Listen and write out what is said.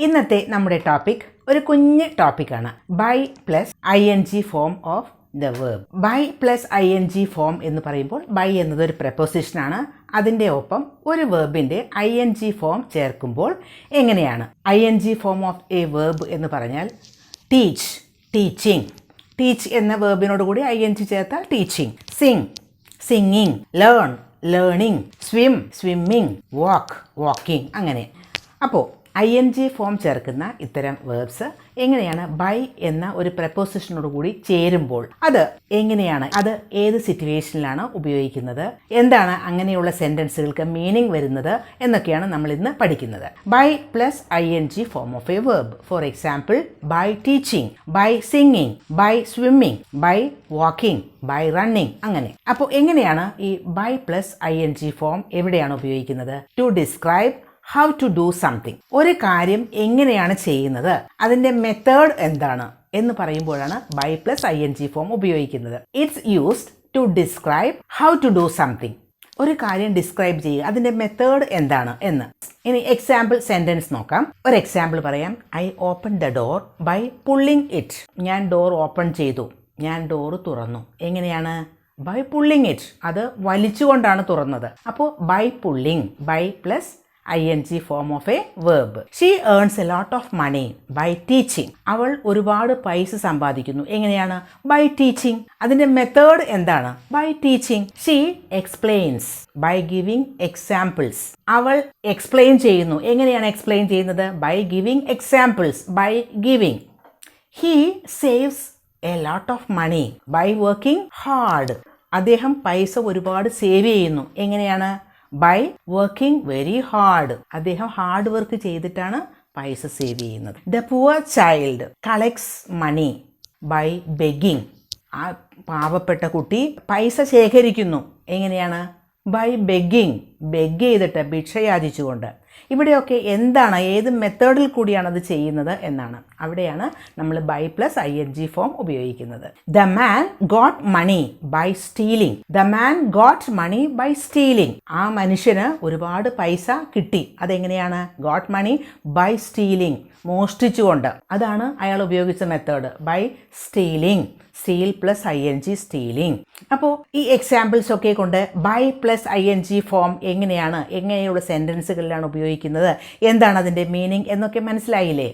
ഇന്നത്തെ നമ്മുടെ ടോപ്പിക് ഒരു കുഞ്ഞ് ടോപ്പിക്കാണ് by plus ING form of the verb. By plus ING form എന്ന് പറയുമ്പോൾ ബൈ എന്നത് ഒരു പ്രപ്പോസിഷനാണ്. അതിൻ്റെ ഒപ്പം ഒരു വേർബിൻ്റെ ING ഫോം ചേർക്കുമ്പോൾ എങ്ങനെയാണ്? ING form of a verb എന്ന് പറഞ്ഞാൽ ടീച്ച്, ടീച്ചിങ്. ടീച്ച് എന്ന വേർബിനോട് കൂടി ING ചേർത്താൽ teaching. Sing, singing. Learn, learning. Swim, swimming. Walk, walking. അങ്ങനെ. അപ്പോൾ ING ഫോം ചേർക്കുന്ന ഇത്തരം വേർബ്സ് എങ്ങനെയാണ് ബൈ എന്ന ഒരു പ്രപ്പോസിഷനോട് കൂടി ചേരുമ്പോൾ അത് എങ്ങനെയാണ്, അത് ഏത് സിറ്റുവേഷനിലാണ് ഉപയോഗിക്കുന്നത്, എന്താണ് അങ്ങനെയുള്ള സെൻറ്റൻസുകൾക്ക് മീനിങ് വരുന്നത് എന്നൊക്കെയാണ് നമ്മൾ ഇന്ന് പഠിക്കുന്നത്. By plus ING form of a verb. For example, by teaching, by singing, by swimming, by walking, by running. അങ്ങനെ. അപ്പോൾ എങ്ങനെയാണ് ഈ ബൈ പ്ലസ് ING ഫോം എവിടെയാണ് ഉപയോഗിക്കുന്നത്? To describe how to do something. ഒരു കാര്യം എങ്ങനെയാണ് ചെയ്യുന്നത്, അതിൻ്റെ മെത്തേഡ് എന്താണ് എന്ന് പറയുമ്പോഴാണ് ബൈ പ്ലസ് ING ഫോം ഉപയോഗിക്കുന്നത്. It's used to describe how to do something. ഒരു കാര്യം ഡിസ്ക്രൈബ് ചെയ്യുക, അതിൻ്റെ മെത്തേഡ് എന്താണ് എന്ന്. ഇനി എക്സാമ്പിൾ സെൻറ്റൻസ് നോക്കാം. ഒരു എക്സാമ്പിൾ പറയാം. I open the door by pulling it. ഞാൻ ഡോർ ഓപ്പൺ ചെയ്തു, ഞാൻ ഡോർ തുറന്നു. എങ്ങനെയാണ്? By pulling it. അത് വലിച്ചുകൊണ്ടാണ് തുറന്നത്. അപ്പോൾ by pulling, by plus ING form of a verb. She earns a lot of money by teaching. അവൾ ഒരുപാട് പൈസ സമ്പാദിക്കുന്നു. എങ്ങനെയാണ്? By teaching. അതിൻ്റെ മെത്തേഡ് എന്താണ്? By teaching. She explains by giving examples. അവൾ എക്സ്പ്ലെയിൻ ചെയ്യുന്നു. എങ്ങനെയാണ് എക്സ്പ്ലെയിൻ ചെയ്യുന്നത്? By giving examples, by giving. He saves a lot of money by working hard. അദ്ദേഹം പൈസ ഒരുപാട് സേവ് ചെയ്യുന്നു. എങ്ങനെയാണ്? By working very hard. അദ്ദേഹം ഹാർഡ് വർക്ക് ചെയ്തിട്ടാണ് പൈസ സേവ് ചെയ്യുന്നത്. The poor child collects money by begging. ആ പാവപ്പെട്ട കുട്ടി പൈസ ശേഖരിക്കുന്നു. എങ്ങനെയാണ്? By begging. ബെഗ് ചെയ്തിട്ട്, ഭിക്ഷ യാചിച്ചുകൊണ്ട്. ഇവിടെയൊക്കെ എന്താണ്, ഏത് മെത്തേഡിൽ കൂടിയാണ് അത് ചെയ്യുന്നത് എന്നാണ്. അവിടെയാണ് നമ്മൾ ബൈ പ്ലസ് ING ഫോം ഉപയോഗിക്കുന്നത്. The man got money by stealing. The man got money by stealing. ആ മനുഷ്യന് ഒരുപാട് പൈസ കിട്ടി. അതെങ്ങനെയാണ്? ഗോട്ട് മണി ബൈ സ്റ്റീലിംഗ്, മോഷ്ടിച്ചുകൊണ്ട്. അതാണ് അയാൾ ഉപയോഗിച്ച method, by stealing. Steal plus ING, stealing. അപ്പോൾ ഈ എക്സാമ്പിൾസ് ഒക്കെ കൊണ്ട് ബൈ പ്ലസ് ING ഫോം എങ്ങനെയുള്ള സെൻറ്റൻസുകളിലാണ് ഉപയോഗിക്കുന്നത്, എന്താണ് അതിൻ്റെ മീനിങ് എന്നൊക്കെ മനസ്സിലായില്ലേ?